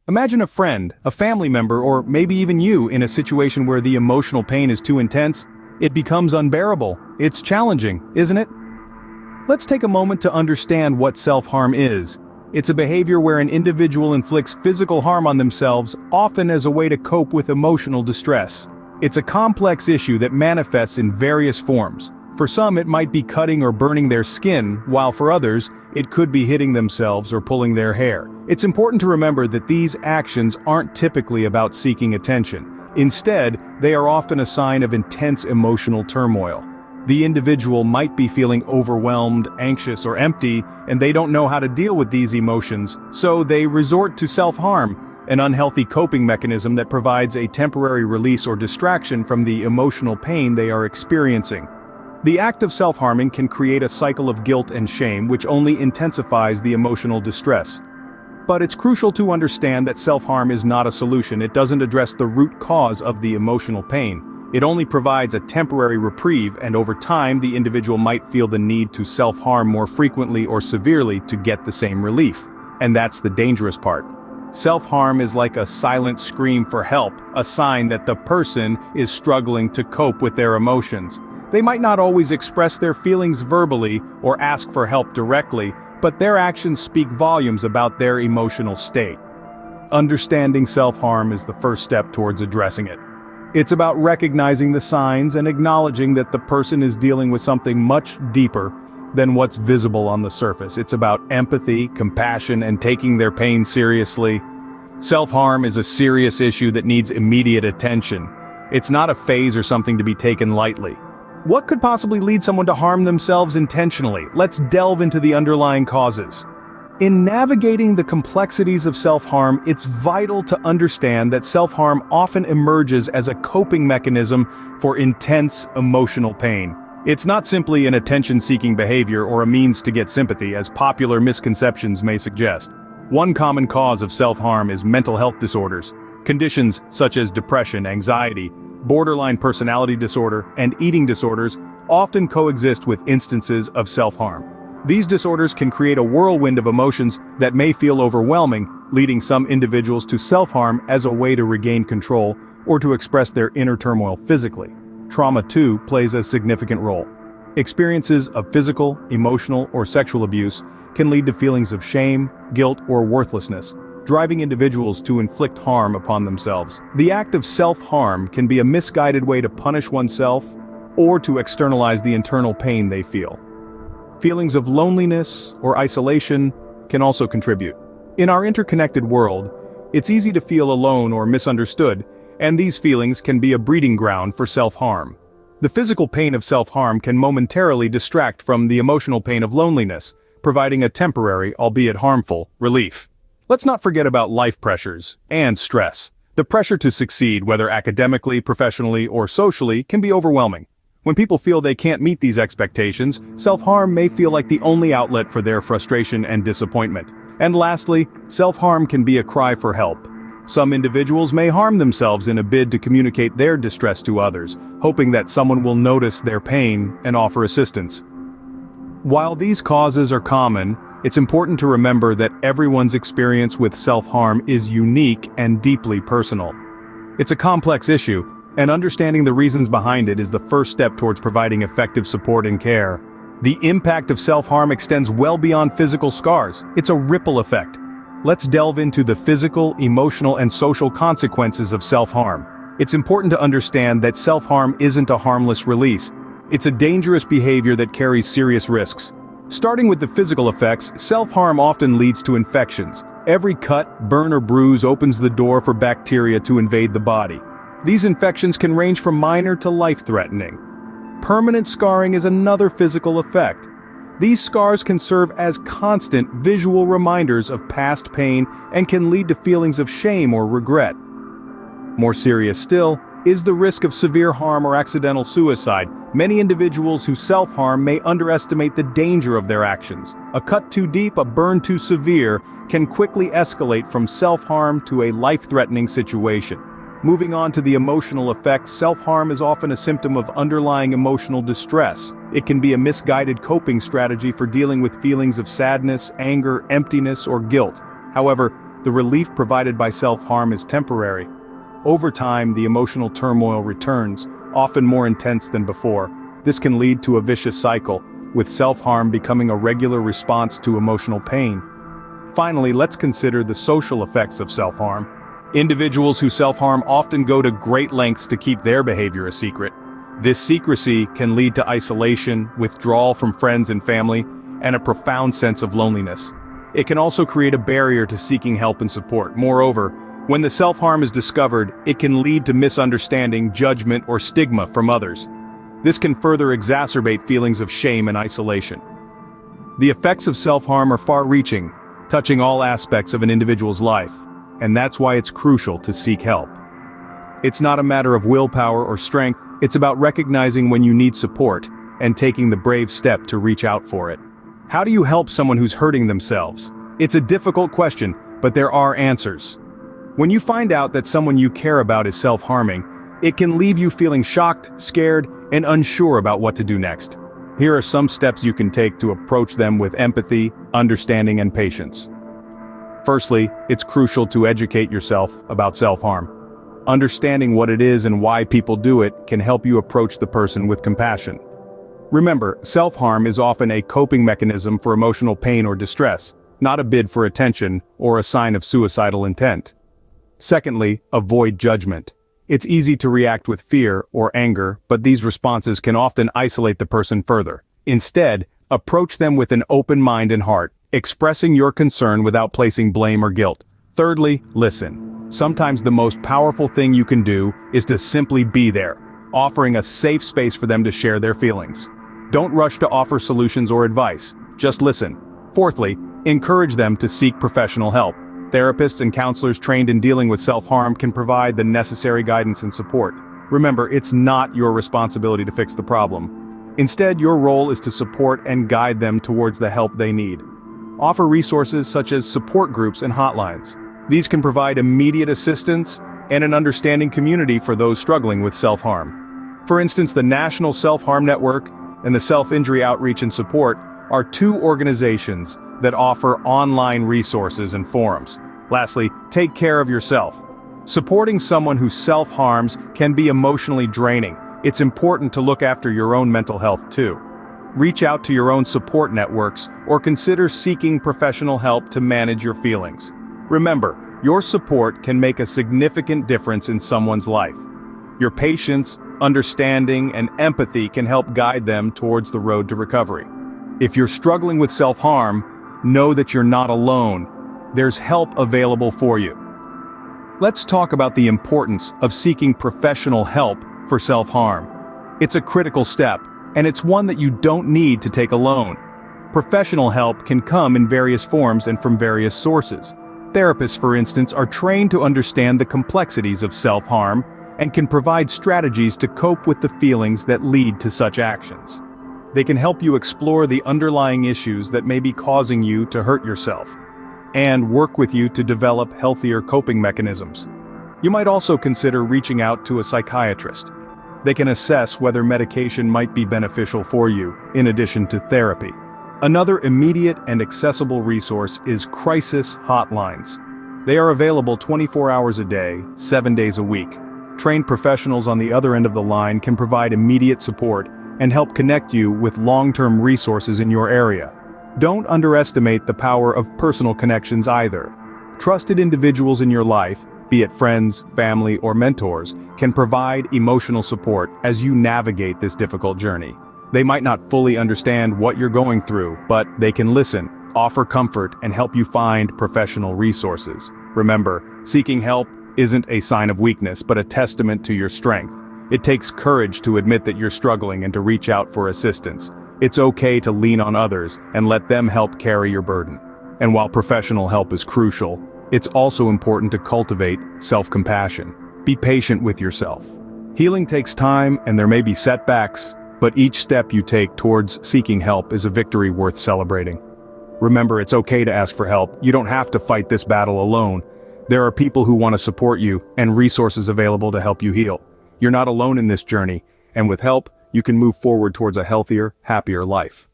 Imagine a friend, a family member, or maybe even you in a situation where the emotional pain is too intense. It becomes unbearable. It's challenging, isn't it? Let's take a moment to understand what self-harm is. It's a behavior where an individual inflicts physical harm on themselves, often as a way to cope with emotional distress. It's a complex issue that manifests in various forms. For some, it might be cutting or burning their skin, while for others, it could be hitting themselves or pulling their hair. It's important to remember that these actions aren't typically about seeking attention. Instead, they are often a sign of intense emotional turmoil. The individual might be feeling overwhelmed, anxious, or empty, and they don't know how to deal with these emotions, so they resort to self-harm, an unhealthy coping mechanism that provides a temporary release or distraction from the emotional pain they are experiencing. The act of self-harming can create a cycle of guilt and shame which only intensifies the emotional distress. But it's crucial to understand that self-harm is not a solution. It doesn't address the root cause of the emotional pain. It only provides a temporary reprieve, and over time the individual might feel the need to self-harm more frequently or severely to get the same relief. And that's the dangerous part. Self-harm is like a silent scream for help, a sign that the person is struggling to cope with their emotions. They might not always express their feelings verbally or ask for help directly, but their actions speak volumes about their emotional state. Understanding self-harm is the first step towards addressing it. It's about recognizing the signs and acknowledging that the person is dealing with something much deeper than what's visible on the surface. It's about empathy, compassion, and taking their pain seriously. Self-harm is a serious issue that needs immediate attention. It's not a phase or something to be taken lightly. What could possibly lead someone to harm themselves intentionally? Let's delve into the underlying causes. In navigating the complexities of self-harm, it's vital to understand that self-harm often emerges as a coping mechanism for intense emotional pain. It's not simply an attention-seeking behavior or a means to get sympathy, as popular misconceptions may suggest. One common cause of self-harm is mental health disorders. Conditions such as depression, anxiety, borderline personality disorder, and eating disorders often coexist with instances of self-harm. These disorders can create a whirlwind of emotions that may feel overwhelming, leading some individuals to self-harm as a way to regain control or to express their inner turmoil physically. Trauma, too, plays a significant role. Experiences of physical, emotional, or sexual abuse can lead to feelings of shame, guilt, or worthlessness, driving individuals to inflict harm upon themselves. The act of self-harm can be a misguided way to punish oneself or to externalize the internal pain they feel. Feelings of loneliness or isolation can also contribute. In our interconnected world, it's easy to feel alone or misunderstood, and these feelings can be a breeding ground for self-harm. The physical pain of self-harm can momentarily distract from the emotional pain of loneliness, providing a temporary, albeit harmful, relief. Let's not forget about life pressures and stress. The pressure to succeed, whether academically, professionally, or socially, can be overwhelming. When people feel they can't meet these expectations, self-harm may feel like the only outlet for their frustration and disappointment. And lastly, self-harm can be a cry for help. Some individuals may harm themselves in a bid to communicate their distress to others, hoping that someone will notice their pain and offer assistance. While these causes are common, it's important to remember that everyone's experience with self-harm is unique and deeply personal. It's a complex issue, and understanding the reasons behind it is the first step towards providing effective support and care. The impact of self-harm extends well beyond physical scars. It's a ripple effect. Let's delve into the physical, emotional, and social consequences of self-harm. It's important to understand that self-harm isn't a harmless release. It's a dangerous behavior that carries serious risks. Starting with the physical effects, self-harm often leads to infections. Every cut, burn, or bruise opens the door for bacteria to invade the body. These infections can range from minor to life-threatening. Permanent scarring is another physical effect. These scars can serve as constant visual reminders of past pain and can lead to feelings of shame or regret. More serious still is the risk of severe harm or accidental suicide. Many individuals who self-harm may underestimate the danger of their actions. A cut too deep, a burn too severe, can quickly escalate from self-harm to a life-threatening situation. Moving on to the emotional effects, self-harm is often a symptom of underlying emotional distress. It can be a misguided coping strategy for dealing with feelings of sadness, anger, emptiness, or guilt. However, the relief provided by self-harm is temporary. Over time, the emotional turmoil returns, often more intense than before. This can lead to a vicious cycle, with self-harm becoming a regular response to emotional pain. Finally, let's consider the social effects of self-harm. Individuals who self-harm often go to great lengths to keep their behavior a secret. This secrecy can lead to isolation, withdrawal from friends and family, and a profound sense of loneliness. It can also create a barrier to seeking help and support. Moreover, when the self-harm is discovered, it can lead to misunderstanding, judgment, or stigma from others. This can further exacerbate feelings of shame and isolation. The effects of self-harm are far-reaching, touching all aspects of an individual's life, and that's why it's crucial to seek help. It's not a matter of willpower or strength, it's about recognizing when you need support and taking the brave step to reach out for it. How do you help someone who's hurting themselves? It's a difficult question, but there are answers. When you find out that someone you care about is self-harming, it can leave you feeling shocked, scared, and unsure about what to do next. Here are some steps you can take to approach them with empathy, understanding, and patience. Firstly, it's crucial to educate yourself about self-harm. Understanding what it is and why people do it can help you approach the person with compassion. Remember, self-harm is often a coping mechanism for emotional pain or distress, not a bid for attention or a sign of suicidal intent. Secondly, avoid judgment. It's easy to react with fear or anger, but these responses can often isolate the person further. Instead, approach them with an open mind and heart, expressing your concern without placing blame or guilt. Thirdly, listen. Sometimes the most powerful thing you can do is to simply be there, offering a safe space for them to share their feelings. Don't rush to offer solutions or advice, just listen. Fourthly, encourage them to seek professional help. Therapists and counselors trained in dealing with self-harm can provide the necessary guidance and support. Remember, it's not your responsibility to fix the problem. Instead, your role is to support and guide them towards the help they need. Offer resources such as support groups and hotlines. These can provide immediate assistance and an understanding community for those struggling with self-harm. For instance, the National Self-Harm Network and the Self-Injury Outreach and Support are two organizations that offer online resources and forums. Lastly, take care of yourself. Supporting someone who self-harms can be emotionally draining. It's important to look after your own mental health too. Reach out to your own support networks or consider seeking professional help to manage your feelings. Remember, your support can make a significant difference in someone's life. Your patience, understanding, and empathy can help guide them towards the road to recovery. If you're struggling with self-harm, know that you're not alone. There's help available for you. Let's talk about the importance of seeking professional help for self-harm. It's a critical step, and it's one that you don't need to take alone. Professional help can come in various forms and from various sources. Therapists, for instance, are trained to understand the complexities of self-harm and can provide strategies to cope with the feelings that lead to such actions. They can help you explore the underlying issues that may be causing you to hurt yourself, and work with you to develop healthier coping mechanisms. You might also consider reaching out to a psychiatrist. They can assess whether medication might be beneficial for you, in addition to therapy. Another immediate and accessible resource is crisis hotlines. They are available 24 hours a day, 7 days a week. Trained professionals on the other end of the line can provide immediate support and help connect you with long-term resources in your area. Don't underestimate the power of personal connections either. Trusted individuals in your life, be it friends, family, or mentors, can provide emotional support as you navigate this difficult journey. They might not fully understand what you're going through, but they can listen, offer comfort, and help you find professional resources. Remember, seeking help isn't a sign of weakness, but a testament to your strength. It takes courage to admit that you're struggling and to reach out for assistance. It's okay to lean on others and let them help carry your burden. And while professional help is crucial, it's also important to cultivate self-compassion. Be patient with yourself. Healing takes time and there may be setbacks, but each step you take towards seeking help is a victory worth celebrating. Remember, it's okay to ask for help. You don't have to fight this battle alone. There are people who want to support you and resources available to help you heal. You're not alone in this journey, and with help, you can move forward towards a healthier, happier life.